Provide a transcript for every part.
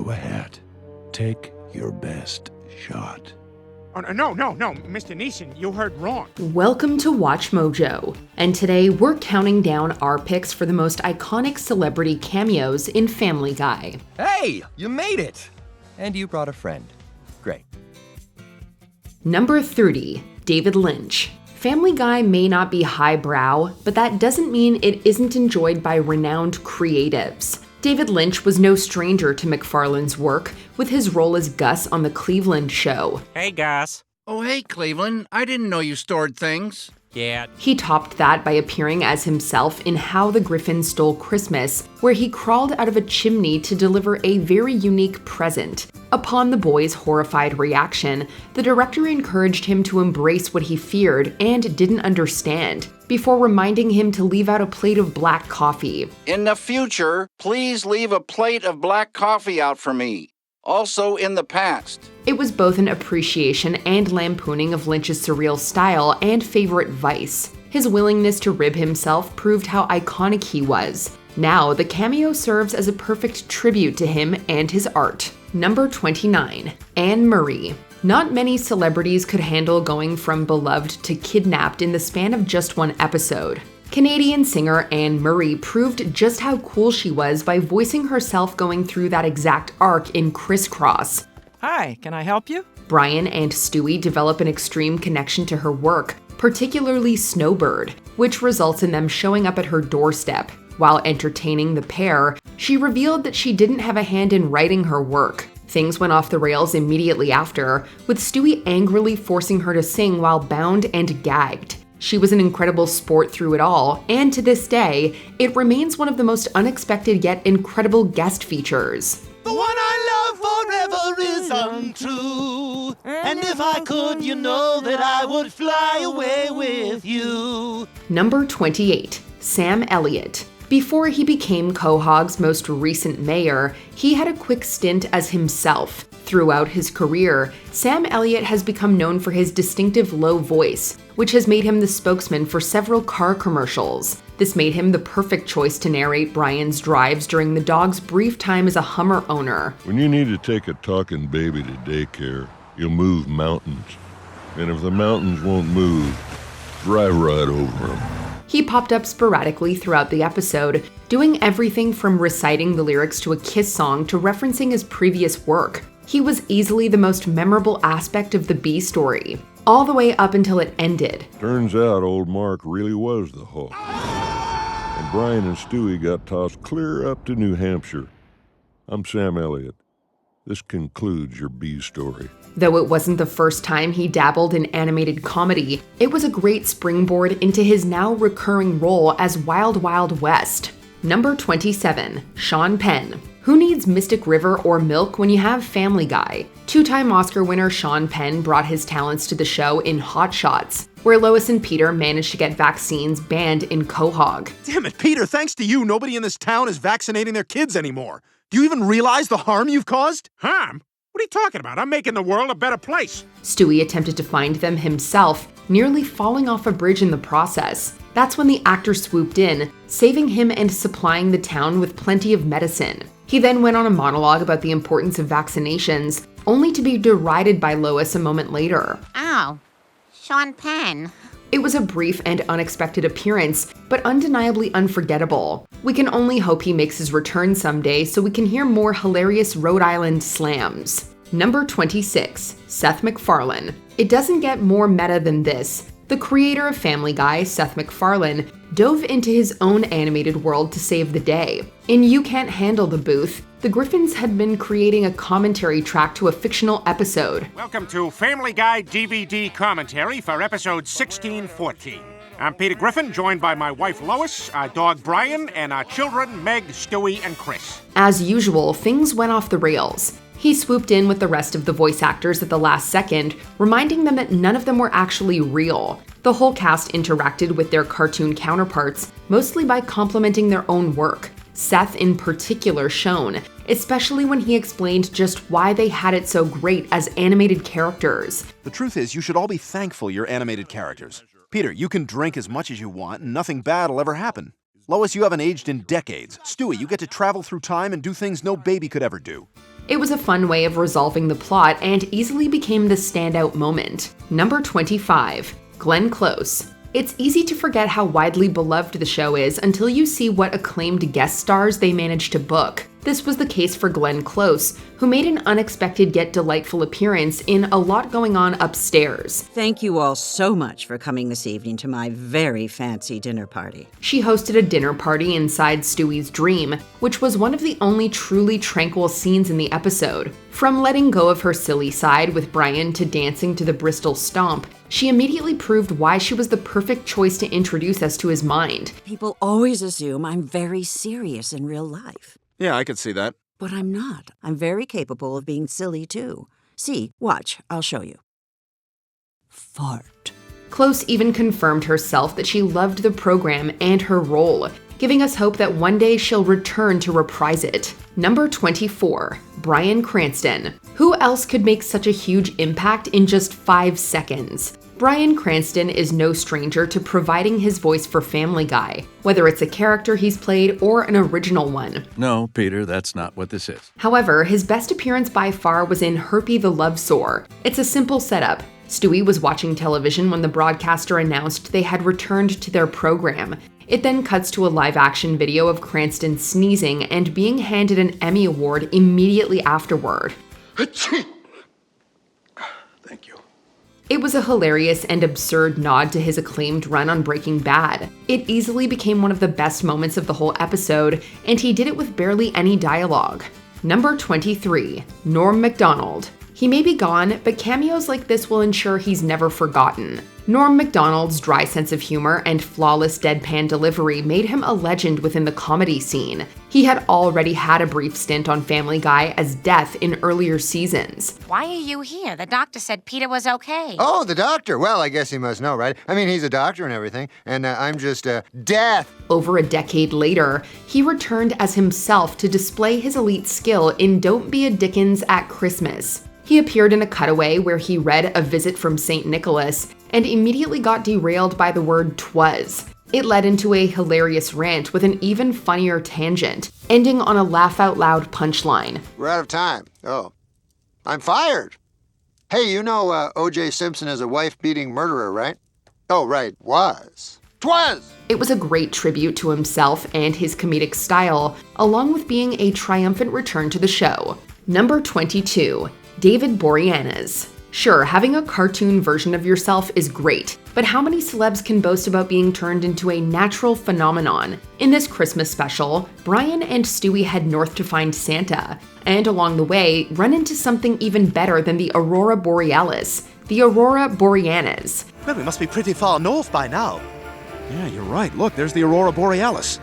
Go ahead. Take your best shot. Oh, no, Mr. Neeson, you heard wrong. Welcome to Watch Mojo, and today we're counting down our picks for the most iconic celebrity cameos in Family Guy. Hey, you made it! And you brought a friend. Great. Number 30, David Lynch. Family Guy may not be highbrow, but that doesn't mean it isn't enjoyed by renowned creatives. David Lynch was no stranger to McFarland's work, with his role as Gus on The Cleveland Show. Hey, Gus. Oh, hey, Cleveland. I didn't know you stored things. Yeah. He topped that by appearing as himself in How the Griffins Stole Christmas, where he crawled out of a chimney to deliver a very unique present. Upon the boys' horrified reaction, the director encouraged him to embrace what he feared and didn't understand, before reminding him to leave out a plate of black coffee. In the future, please leave a plate of black coffee out for me. Also in the past. It was both an appreciation and lampooning of Lynch's surreal style and favorite vice. His willingness to rib himself proved how iconic he was. Now, the cameo serves as a perfect tribute to him and his art. Number 29, Anne Marie. Not many celebrities could handle going from beloved to kidnapped in the span of just one episode. Canadian singer Anne Marie proved just how cool she was by voicing herself going through that exact arc in Crisscross. Hi, can I help you? Brian and Stewie develop an extreme connection to her work, particularly Snowbird, which results in them showing up at her doorstep. While entertaining the pair, she revealed that she didn't have a hand in writing her work. Things went off the rails immediately after, with Stewie angrily forcing her to sing while bound and gagged. She was an incredible sport through it all, and to this day, it remains one of the most unexpected yet incredible guest features. The one I love forever is untrue. And if I could, you know that I would fly away with you. Number 28, Sam Elliott. Before he became Quahog's most recent mayor, he had a quick stint as himself. Throughout his career, Sam Elliott has become known for his distinctive low voice, which has made him the spokesman for several car commercials. This made him the perfect choice to narrate Brian's drives during the dog's brief time as a Hummer owner. When you need to take a talking baby to daycare, you'll move mountains. And if the mountains won't move, drive right over them. He popped up sporadically throughout the episode, doing everything from reciting the lyrics to a Kiss song to referencing his previous work. He was easily the most memorable aspect of the B story, all the way up until it ended. Turns out old Mark really was the Hulk. And Brian and Stewie got tossed clear up to New Hampshire. I'm Sam Elliott. This concludes your B story. Though it wasn't the first time he dabbled in animated comedy, it was a great springboard into his now recurring role as Wild Wild West. Number 27, Shaun Penn. Who needs Mystic River or Milk when you have Family Guy? Two-time Oscar winner Shaun Penn brought his talents to the show in Hot Shots, where Lois and Peter managed to get vaccines banned in Quahog. Damn it, Peter, thanks to you, nobody in this town is vaccinating their kids anymore. Do you even realize the harm you've caused? Harm? What are you talking about? I'm making the world a better place. Stewie attempted to find them himself, nearly falling off a bridge in the process. That's when the actor swooped in, saving him and supplying the town with plenty of medicine. He then went on a monologue about the importance of vaccinations, only to be derided by Lois a moment later. Oh, Shaun Penn. It was a brief and unexpected appearance, but undeniably unforgettable. We can only hope he makes his return someday so we can hear more hilarious Rhode Island slams. Number 26, Seth MacFarlane. It doesn't get more meta than this. The creator of Family Guy, Seth MacFarlane, dove into his own animated world to save the day. In You Can't Handle the Booth, the Griffins had been creating a commentary track to a fictional episode. Welcome to Family Guy DVD commentary for episode 1614. I'm Peter Griffin, joined by my wife Lois, our dog Brian, and our children Meg, Stewie, and Chris. As usual, things went off the rails. He swooped in with the rest of the voice actors at the last second, reminding them that none of them were actually real. The whole cast interacted with their cartoon counterparts, mostly by complimenting their own work. Seth in particular shone, especially when he explained just why they had it so great as animated characters. The truth is, you should all be thankful you're animated characters. Peter, you can drink as much as you want and nothing bad will ever happen. Lois, you haven't aged in decades. Stewie, you get to travel through time and do things no baby could ever do. It was a fun way of resolving the plot and easily became the standout moment. Number 25. Glen Close. It's easy to forget how widely beloved the show is until you see what acclaimed guest stars they managed to book. This was the case for Glen Close, who made an unexpected yet delightful appearance in A Lot Going On Upstairs. Thank you all so much for coming this evening to my very fancy dinner party. She hosted a dinner party inside Stewie's dream, which was one of the only truly tranquil scenes in the episode. From letting go of her silly side with Brian to dancing to the Bristol Stomp, she immediately proved why she was the perfect choice to introduce us to his mind. People always assume I'm very serious in real life. Yeah, I could see that. But I'm not. I'm very capable of being silly, too. See, watch, I'll show you. Fart. Close even confirmed herself that she loved the program and her role, giving us hope that one day she'll return to reprise it. Number 24. Bryan Cranston. Who else could make such a huge impact in just 5 seconds? Bryan Cranston is no stranger to providing his voice for Family Guy, whether it's a character he's played or an original one. No, Peter, that's not what this is. However, his best appearance by far was in Herpy the Love Sore. It's a simple setup. Stewie was watching television when the broadcaster announced they had returned to their program. It then cuts to a live-action video of Cranston sneezing and being handed an Emmy Award immediately afterward. Thank you. It was a hilarious and absurd nod to his acclaimed run on Breaking Bad. It easily became one of the best moments of the whole episode, and he did it with barely any dialogue. Number 23. Norm McDonald. He may be gone, but cameos like this will ensure he's never forgotten. Norm MacDonald's dry sense of humor and flawless deadpan delivery made him a legend within the comedy scene. He had already had a brief stint on Family Guy as Death in earlier seasons. Why are you here? The doctor said Peter was okay. Oh, the doctor. Well, I guess he must know, right? I mean, he's a doctor and everything, and I'm just, Death. Over a decade later, he returned as himself to display his elite skill in Don't Be a Dickens at Christmas. He appeared in a cutaway where he read A Visit from St. Nicholas and immediately got derailed by the word "twas." It led into a hilarious rant with an even funnier tangent, ending on a laugh-out-loud punchline. We're out of time. Oh. I'm fired. Hey, you know O.J. Simpson is a wife-beating murderer, right? Oh, right. Was. 'Twas! It was a great tribute to himself and his comedic style, along with being a triumphant return to the show. Number 22. David Boreanaz. Sure, having a cartoon version of yourself is great, but how many celebs can boast about being turned into a natural phenomenon? In this Christmas special, Brian and Stewie head north to find Santa, and along the way, run into something even better than the Aurora Borealis, the Aurora Boreanaz. Well, we must be pretty far north by now. Yeah, you're right. Look, there's the Aurora Borealis.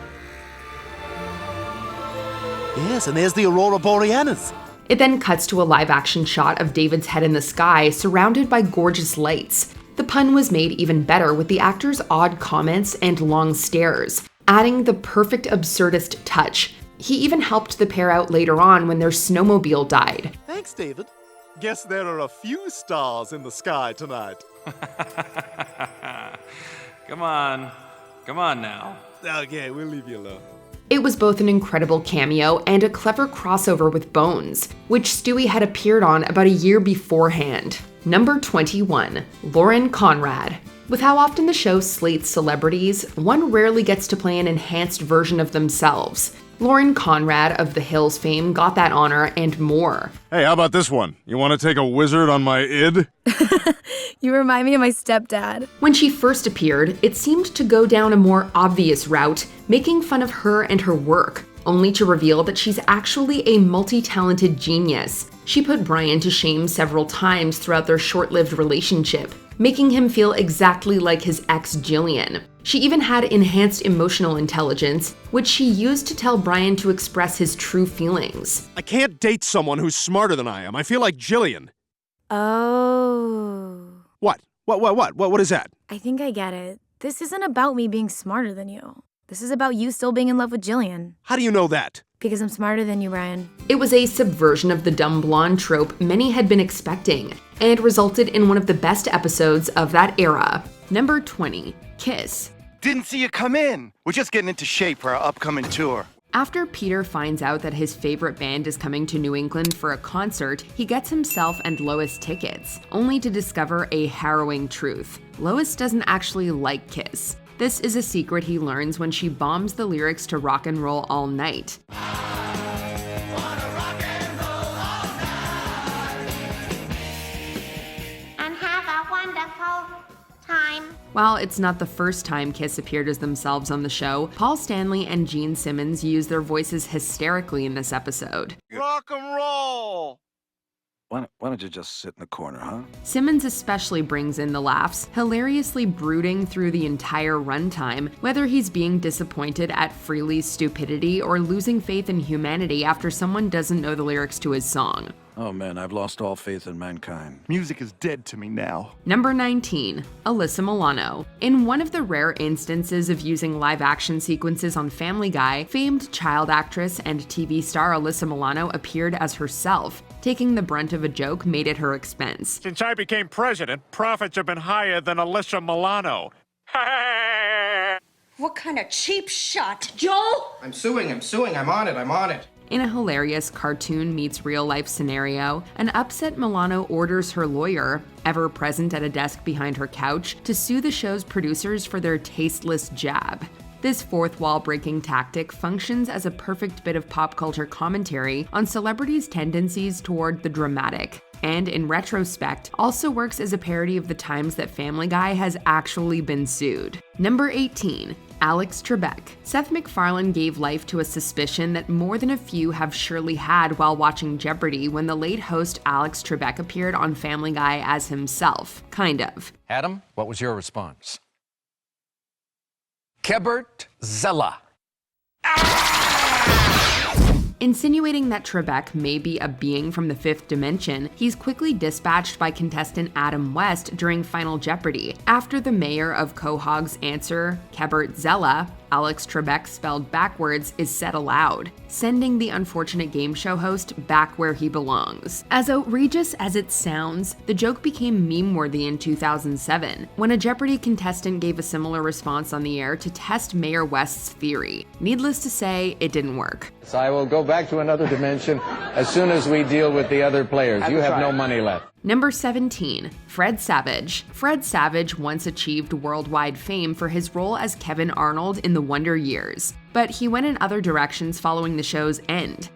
Yes, and there's the Aurora Boreanaz. It then cuts to a live-action shot of David's head in the sky, surrounded by gorgeous lights. The pun was made even better with the actor's odd comments and long stares, adding the perfect absurdist touch. He even helped the pair out later on when their snowmobile died. Thanks, David. Guess there are a few stars in the sky tonight. Come on now. Okay, we'll leave you alone. It was both an incredible cameo and a clever crossover with Bones, which Stewie had appeared on about a year beforehand. Number 21. Lauren Conrad. With how often the show slates celebrities, one rarely gets to play an enhanced version of themselves. Lauren Conrad of The Hills fame got that honor and more. Hey, how about this one? You want to take a wizard on my id? You remind me of my stepdad. When she first appeared, it seemed to go down a more obvious route, making fun of her and her work, only to reveal that she's actually a multi-talented genius. She put Brian to shame several times throughout their short-lived relationship, making him feel exactly like his ex Jillian. She even had enhanced emotional intelligence, which she used to tell Brian to express his true feelings. I can't date someone who's smarter than I am. I feel like Jillian. Oh. What? What is that? I think I get it. This isn't about me being smarter than you. This is about you still being in love with Jillian. How do you know that? Because I'm smarter than you, Brian. It was a subversion of the dumb blonde trope many had been expecting, and resulted in one of the best episodes of that era. Number 20. Kiss. Didn't see you come in. We're just getting into shape for our upcoming tour. After Peter finds out that his favorite band is coming to New England for a concert, he gets himself and Lois tickets, only to discover a harrowing truth. Lois doesn't actually like Kiss. This is a secret he learns when she bombs the lyrics to Rock and Roll All Night. While it's not the first time Kiss appeared as themselves on the show, Paul Stanley and Gene Simmons use their voices hysterically in this episode. Rock and roll! Why don't you just sit in the corner, huh? Simmons especially brings in the laughs, hilariously brooding through the entire runtime, whether he's being disappointed at Freely's stupidity or losing faith in humanity after someone doesn't know the lyrics to his song. Oh man, I've lost all faith in mankind. Music is dead to me now. Number 19, Alyssa Milano. In one of the rare instances of using live-action sequences on Family Guy, famed child actress and TV star Alyssa Milano appeared as herself. Taking the brunt of a joke made it her expense. Since I became president, profits have been higher than Alyssa Milano. What kind of cheap shot, Joel? I'm suing, I'm on it. In a hilarious cartoon meets real-life scenario, an upset Milano orders her lawyer, ever present at a desk behind her couch, to sue the show's producers for their tasteless jab. This fourth-wall-breaking tactic functions as a perfect bit of pop culture commentary on celebrities' tendencies toward the dramatic, and in retrospect, also works as a parody of the times that Family Guy has actually been sued. Number 18. Alex Tbeck. Seth McFarland gave life to a suspicion that more than a few have surely had while watching Jeopardy when the late host Alex Tbeck appeared on Family Guy as himself. Kind of. Adam, what was your response? Kebert Zella. Insinuating that Tbeck may be a being from the fifth dimension, he's quickly dispatched by contestant Adam West during Final Jeopardy. After the mayor of Quahog's answer, Kebert Zella, Alex Tbeck spelled backwards, is said aloud, sending the unfortunate game show host back where he belongs. As outrageous as it sounds, the joke became meme-worthy in 2007, when a Jeopardy contestant gave a similar response on the air to test Mayor West's theory. Needless to say, it didn't work. So I will go back to another dimension as soon as we deal with the other players. You have no money left. Number 17, Fred Savage. Fred Savage once achieved worldwide fame for his role as Kevin Arnold in The Wonder Years, but he went in other directions following the show's end.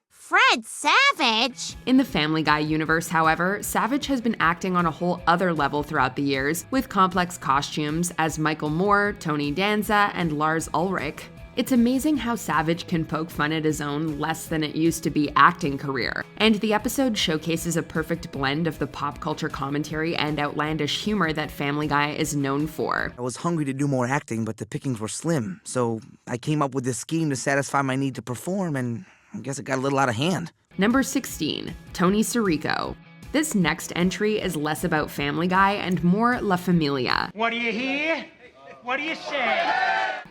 Fred Savage? In the Family Guy universe, however, Savage has been acting on a whole other level throughout the years, with complex costumes as Michael Moore, Tony Danza, and Lars Ulrich. It's amazing how Savage can poke fun at his own less-than-it-used-to-be acting career, and the episode showcases a perfect blend of the pop culture commentary and outlandish humor that Family Guy is known for. I was hungry to do more acting, but the pickings were slim, so I came up with this scheme to satisfy my need to perform, and I guess it got a little out of hand. Number 16, Tony Sirico. This next entry is less about Family Guy and more La Familia. What do you hear? What do you say?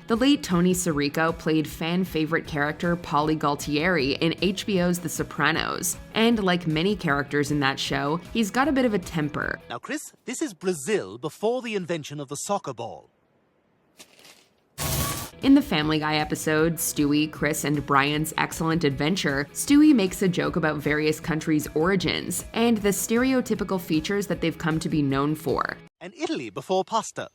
The late Tony Sirico played fan-favorite character Polly Galtieri in HBO's The Sopranos, and like many characters in that show, he's got a bit of a temper. Now, Chris, this is Brazil before the invention of the soccer ball. In the Family Guy episode, Stewie, Chris, and Brian's Excellent Adventure, Stewie makes a joke about various countries' origins, and the stereotypical features that they've come to be known for. And Italy before pasta.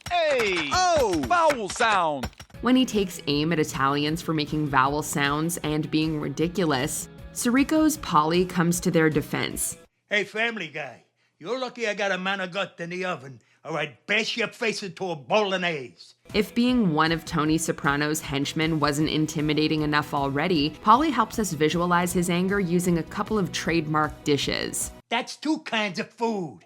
Hey! Oh! Vowel sound! When he takes aim at Italians for making vowel sounds and being ridiculous, Sirico's Polly comes to their defense. Hey, Family Guy, you're lucky I got a manigot in the oven, or I'd bash your face into a bolognese. If being one of Tony Soprano's henchmen wasn't intimidating enough already, Polly helps us visualize his anger using a couple of trademark dishes. That's two kinds of food.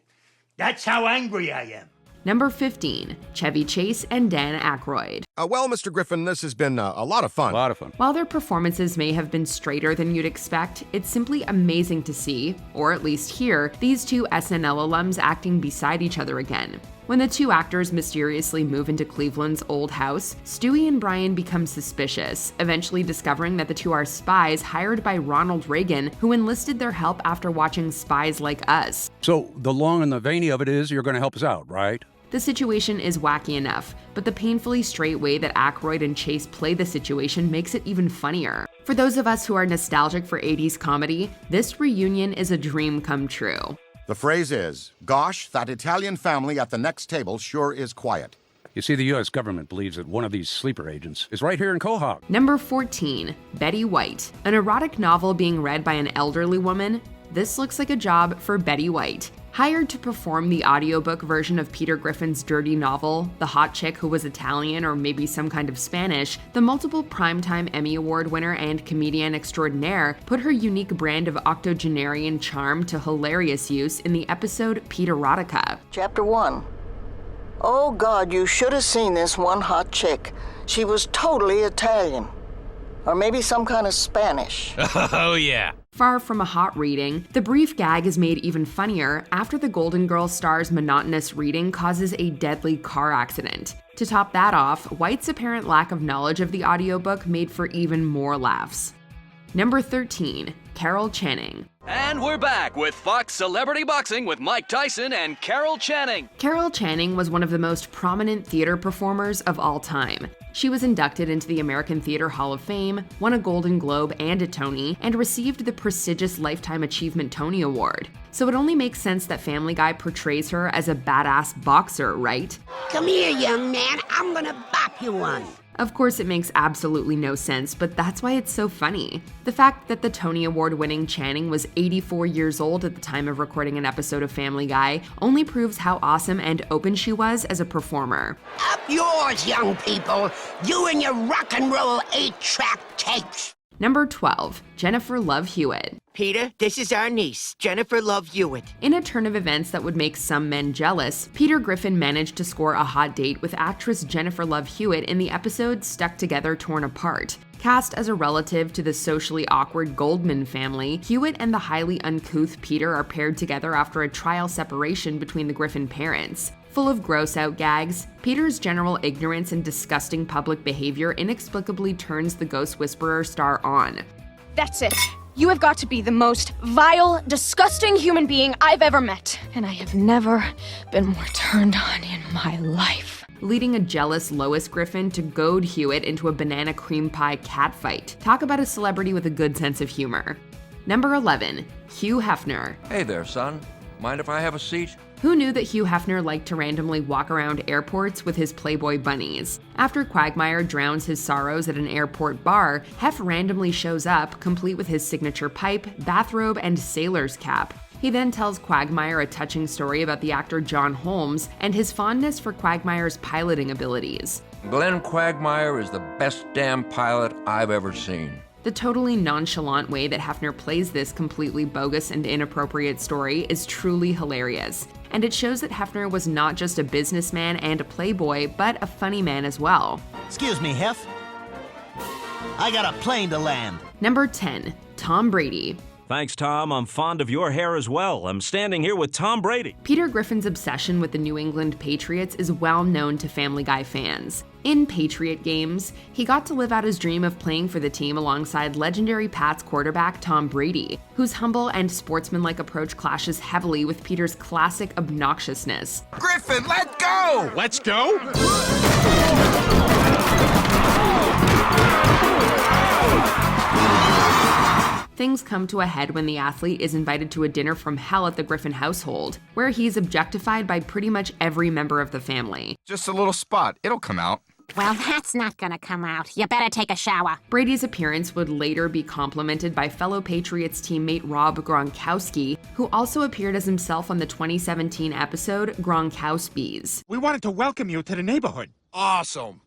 That's how angry I am. Number 15, Chevy Chase and Dan Akroyd. Well, Mr. Griffin, this has been a lot of fun. While their performances may have been straighter than you'd expect, it's simply amazing to see, or at least hear, these two SNL alums acting beside each other again. When the two actors mysteriously move into Cleveland's old house, Stewie and Brian become suspicious, eventually discovering that the two are spies hired by Ronald Reagan, who enlisted their help after watching Spies Like Us. So the long and the veiny of it is you're going to help us out, right? The situation is wacky enough, but but the painfully straight way that Akroyd and Chase play the situation makes it even funnier. For those of us who are nostalgic for 80s comedy, this reunion is a dream come true. The phrase is, "Gosh, that Italian family at the next table sure is quiet." You see, the U.S. government believes that one of these sleeper agents is right here in Quahog. Number 14, Betty White. An erotic novel being read by an elderly woman? This looks like a job for Betty White. Hired to perform the audiobook version of Peter Griffin's dirty novel, The Hot Chick Who Was Italian or maybe some kind of Spanish, the multiple Primetime Emmy Award winner and comedian extraordinaire put her unique brand of octogenarian charm to hilarious use in the episode Peterotica. Chapter 1. Oh God, you should have seen this one hot chick. She was totally Italian. Or maybe some kind of Spanish. Oh yeah. Far from a hot reading, the brief gag is made even funnier after the Golden Girls star's monotonous reading causes a deadly car accident. To top that off, White's apparent lack of knowledge of the audiobook made for even more laughs. Number 13, Carol Channing. And we're back with Fox Celebrity Boxing with Mike Tyson and Carol Channing. Carol Channing was one of the most prominent theater performers of all time. She was inducted into the American Theater Hall of Fame, won a Golden Globe and a Tony, and received the prestigious Lifetime Achievement Tony Award. So it only makes sense that Family Guy portrays her as a badass boxer, right? Come here, young man. I'm gonna bop you one. Of course, it makes absolutely no sense, but that's why it's so funny. The fact that the Tony Award-winning Channing was 84 years old at the time of recording an episode of Family Guy only proves how awesome and open she was as a performer. Up yours, young people. You and your rock and roll 8-track tapes. Number 12, Jennifer Love Hewitt. Peter, this is our niece, Jennifer Love Hewitt. In a turn of events that would make some men jealous, Peter Griffin managed to score a hot date with actress Jennifer Love Hewitt in the episode Stuck Together, Torn Apart. Cast as a relative to the socially awkward Goldman family, Hewitt and the highly uncouth Peter are paired together after a trial separation between the Griffin parents. Full of gross-out gags, Peter's general ignorance and disgusting public behavior inexplicably turns the Ghost Whisperer star on. That's it. You have got to be the most vile, disgusting human being I've ever met. And I have never been more turned on in my life. Leading a jealous Lois Griffin to goad Hewitt into a banana cream pie catfight. Talk about a celebrity with a good sense of humor. Number 11, Hugh Hefner. Hey there, son. Mind if I have a seat? Who knew that Hugh Hefner liked to randomly walk around airports with his Playboy bunnies? After Quagmire drowns his sorrows at an airport bar, Hef randomly shows up, complete with his signature pipe, bathrobe, and sailor's cap. He then tells Quagmire a touching story about the actor John Holmes and his fondness for Quagmire's piloting abilities. Glenn Quagmire is the best damn pilot I've ever seen. The totally nonchalant way that Hefner plays this completely bogus and inappropriate story is truly hilarious. And it shows that Hefner was not just a businessman and a playboy, but a funny man as well. Excuse me, Hef. I got a plane to land. Number 10, Tom Brady. Thanks, Tom. I'm fond of your hair as well. I'm standing here with Tom Brady. Peter Griffin's obsession with the New England Patriots is well known to Family Guy fans. In Patriot games, he got to live out his dream of playing for the team alongside legendary Pats quarterback Tom Brady, whose humble and sportsmanlike approach clashes heavily with Peter's classic obnoxiousness. Griffin, let go! Let's go? Things come to a head when the athlete is invited to a dinner from hell at the Griffin household, where he's objectified by pretty much every member of the family. Just a little spot. It'll come out. Well, that's not gonna come out. You better take a shower. Brady's appearance would later be complimented by fellow Patriots teammate Rob Gronkowski, who also appeared as himself on the 2017 episode Gronkowski's. We wanted to welcome you to the neighborhood. Awesome.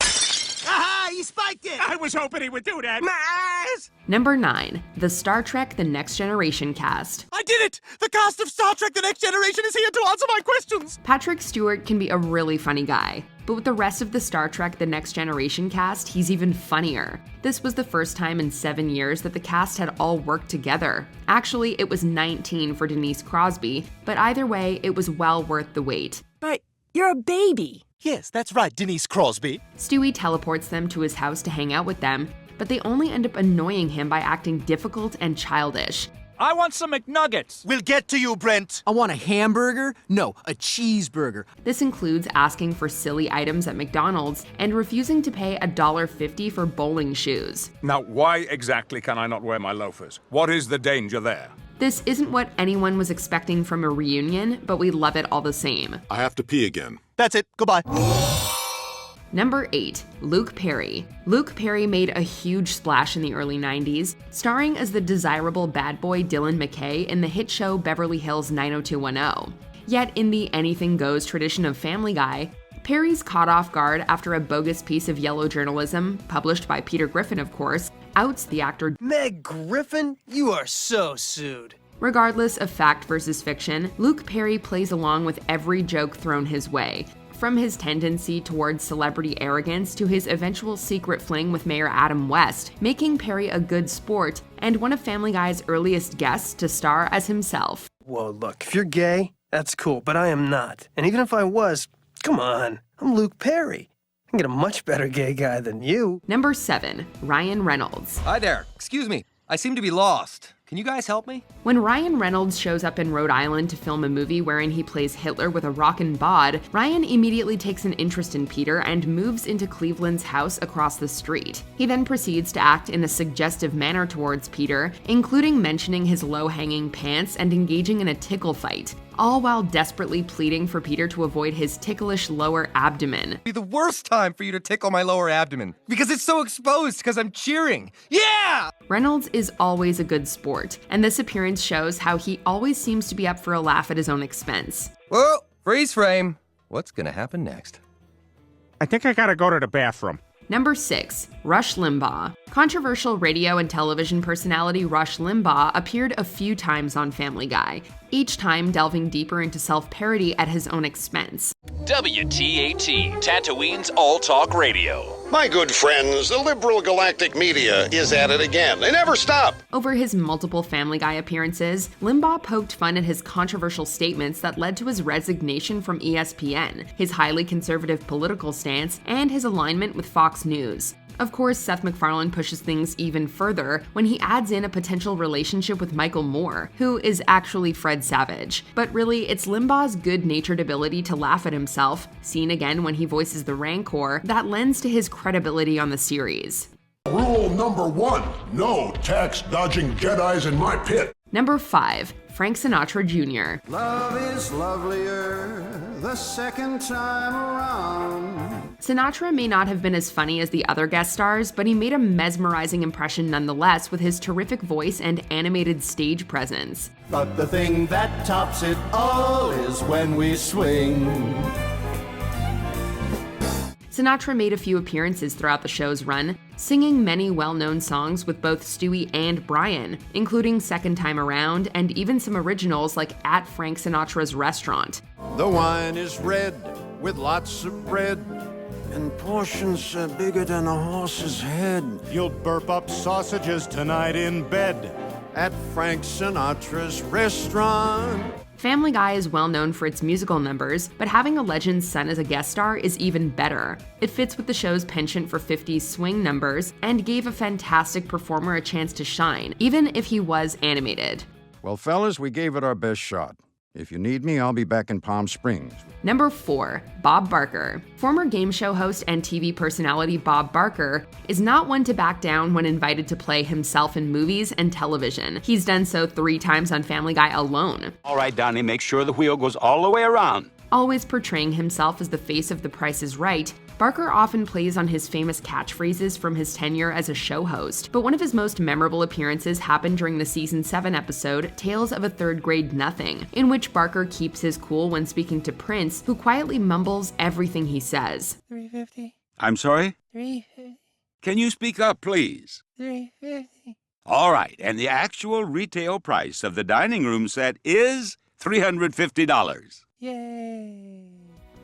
Aha! He spiked it! I was hoping he would do that. My eyes! Number 9, the Star Trek The Next Generation cast. I did it! The cast of Star Trek The Next Generation is here to answer my questions! Patrick Stewart can be a really funny guy, but with the rest of the Star Trek The Next Generation cast, he's even funnier. This was the first time in 7 years that the cast had all worked together. Actually, it was 19 for Denise Crosby, but either way, it was well worth the wait. But you're a baby. Yes, that's right, Denise Crosby. Stewie teleports them to his house to hang out with them, but they only end up annoying him by acting difficult and childish. I want some McNuggets. We'll get to you, Brent. I want a hamburger? No, a cheeseburger. This includes asking for silly items at McDonald's and refusing to pay $1.50 for bowling shoes. Now, why exactly can I not wear my loafers? What is the danger there? This isn't what anyone was expecting from a reunion, but we love it all the same. I have to pee again. That's it. Goodbye. Number 8, Luke Perry. Luke Perry made a huge splash in the early 90s, starring as the desirable bad boy Dylan McKay in the hit show Beverly Hills 90210. Yet in the anything goes tradition of Family Guy, Perry's caught off guard after a bogus piece of yellow journalism, published by Peter Griffin of course, outs the actor Meg Griffin? You are so sued. Regardless of fact versus fiction, Luke Perry plays along with every joke thrown his way, from his tendency towards celebrity arrogance to his eventual secret fling with Mayor Adam West, making Perry a good sport and one of Family Guy's earliest guests to star as himself. Whoa, look, if you're gay, that's cool, but I am not. And even if I was, come on, I'm Luke Perry. I can get a much better gay guy than you. Number 7, Ryan Reynolds. Hi there. Excuse me. I seem to be lost. Can you guys help me? When Ryan Reynolds shows up in Rhode Island to film a movie wherein he plays Hitler with a rockin' bod, Ryan immediately takes an interest in Peter and moves into Cleveland's house across the street. He then proceeds to act in a suggestive manner towards Peter, including mentioning his low-hanging pants and engaging in a tickle fight, all while desperately pleading for Peter to avoid his ticklish lower abdomen. It'd be the worst time for you to tickle my lower abdomen because it's so exposed because I'm cheering. Yeah! Reynolds is always a good sport, and this appearance shows how he always seems to be up for a laugh at his own expense. Whoa, freeze frame. What's gonna happen next? I think I gotta go to the bathroom. Number 6, Rush Limbaugh. Controversial radio and television personality Rush Limbaugh appeared a few times on Family Guy, each time delving deeper into self-parody at his own expense. WTAT, Tatooine's all-talk radio. My good friends, the liberal galactic media is at it again. They never stop. Over his multiple Family Guy appearances, Limbaugh poked fun at his controversial statements that led to his resignation from ESPN, his highly conservative political stance, and his alignment with Fox News. Of course, Seth MacFarlane pushes things even further when he adds in a potential relationship with Michael Moore, who is actually Fred Savage. But really, it's Limbaugh's good-natured ability to laugh at himself, seen again when he voices the Rancor, that lends to his credibility on the series. Rule number 1, no tax-dodging Jedis in my pit. Number 5, Frank Sinatra Jr. Love is lovelier the second time around. Sinatra may not have been as funny as the other guest stars, but he made a mesmerizing impression nonetheless with his terrific voice and animated stage presence. But the thing that tops it all is when we swing. Sinatra made a few appearances throughout the show's run, singing many well-known songs with both Stewie and Brian, including Second Time Around and even some originals like At Frank Sinatra's Restaurant. The wine is red with lots of bread and portions bigger than a horse's head. You'll burp up sausages tonight in bed. At Frank Sinatra's Restaurant. Family Guy is well known for its musical numbers, but having a legend's son as a guest star is even better. It fits with the show's penchant for 50s swing numbers and gave a fantastic performer a chance to shine, even if he was animated. Well, fellas, we gave it our best shot. If you need me, I'll be back in Palm Springs. Number 4, Bob Barker. Former game show host and TV personality Bob Barker is not one to back down when invited to play himself in movies and television. He's done so 3 times on Family Guy alone. All right, Donnie, make sure the wheel goes all the way around. Always portraying himself as the face of The Price is Right, Barker often plays on his famous catchphrases from his tenure as a show host, but one of his most memorable appearances happened during the season 7 episode, Tales of a Third Grade Nothing, in which Barker keeps his cool when speaking to Prince, who quietly mumbles everything he says. $3.50. I'm sorry? $3.50. Can you speak up, please? $3.50. All right, and the actual retail price of the dining room set is $350. Yay!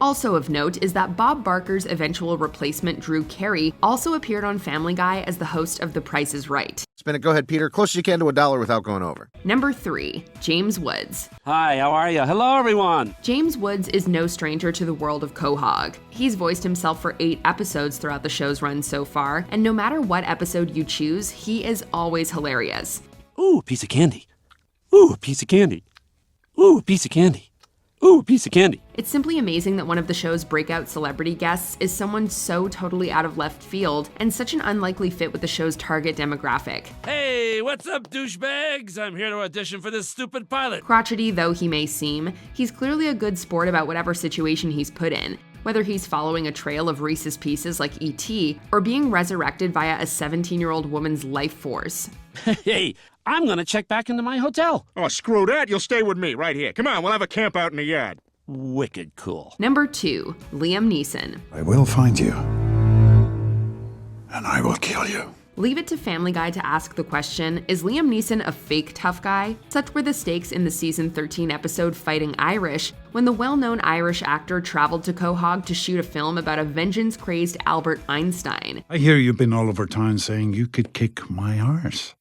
Also of note is that Bob Barker's eventual replacement, Drew Carey, also appeared on Family Guy as the host of The Price is Right. Spin it. Go ahead, Peter. Close as you can to $1 without going over. Number 3, James Woods. Hi, how are you? Hello, everyone. James Woods is no stranger to the world of Quahog. He's voiced himself for 8 episodes throughout the show's run so far, and no matter what episode you choose, he is always hilarious. Ooh, piece of candy. Ooh, a piece of candy. Ooh, a piece of candy. Ooh, a piece of candy. It's simply amazing that one of the show's breakout celebrity guests is someone so totally out of left field and such an unlikely fit with the show's target demographic. Hey, what's up, douchebags? I'm here to audition for this stupid pilot. Crotchety though he may seem, he's clearly a good sport about whatever situation he's put in, whether he's following a trail of Reese's Pieces like E.T. or being resurrected via a 17-year-old woman's life force. Hey, I'm gonna check back into my hotel. Oh, screw that. You'll stay with me right here. Come on, we'll have a camp out in the yard. Wicked cool. Number 2, Liam Neeson. I will find you. And I will kill you. Leave it to Family Guy to ask the question, is Liam Neeson a fake tough guy? Such were the stakes in the season 13 episode Fighting Irish, when the well-known Irish actor traveled to Quahog to shoot a film about a vengeance-crazed Albert Einstein. I hear you've been all over town saying you could kick my arse.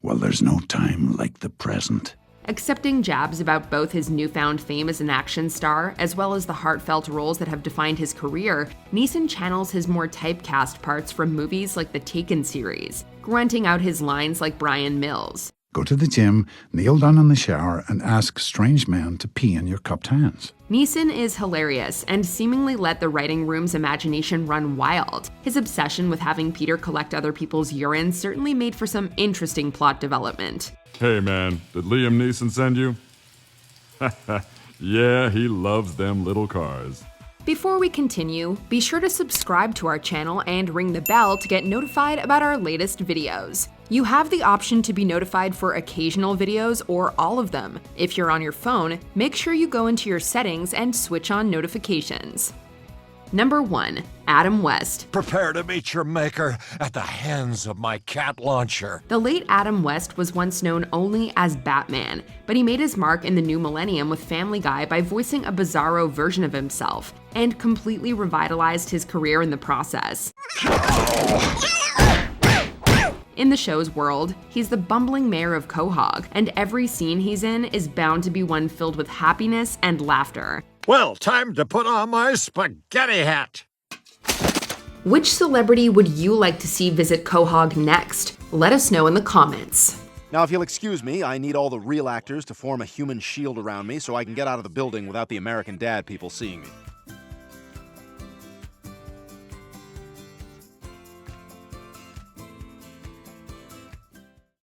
Well, there's no time like the present. Accepting jabs about both his newfound fame as an action star, as well as the heartfelt roles that have defined his career, Neeson channels his more typecast parts from movies like the Taken series, grunting out his lines like Brian Mills. Go to the gym, kneel down in the shower, and ask strange men to pee in your cupped hands. Neeson is hilarious and seemingly let the writing room's imagination run wild. His obsession with having Peter collect other people's urine certainly made for some interesting plot development. Hey man, did Liam Neeson send you? Yeah, he loves them little cars. Before we continue, be sure to subscribe to our channel and ring the bell to get notified about our latest videos. You have the option to be notified for occasional videos or all of them. If you're on your phone, make sure you go into your settings and switch on notifications. Number 1, Adam West. Prepare to meet your maker at the hands of my cat launcher. The late Adam West was once known only as Batman, but he made his mark in the new millennium with Family Guy by voicing a bizarro version of himself, and completely revitalized his career in the process. In the show's world, he's the bumbling mayor of Quahog, and every scene he's in is bound to be one filled with happiness and laughter. Well, time to put on my spaghetti hat. Which celebrity would you like to see visit Quahog next? Let us know in the comments. Now, if you'll excuse me, I need all the real actors to form a human shield around me so I can get out of the building without the American Dad people seeing me.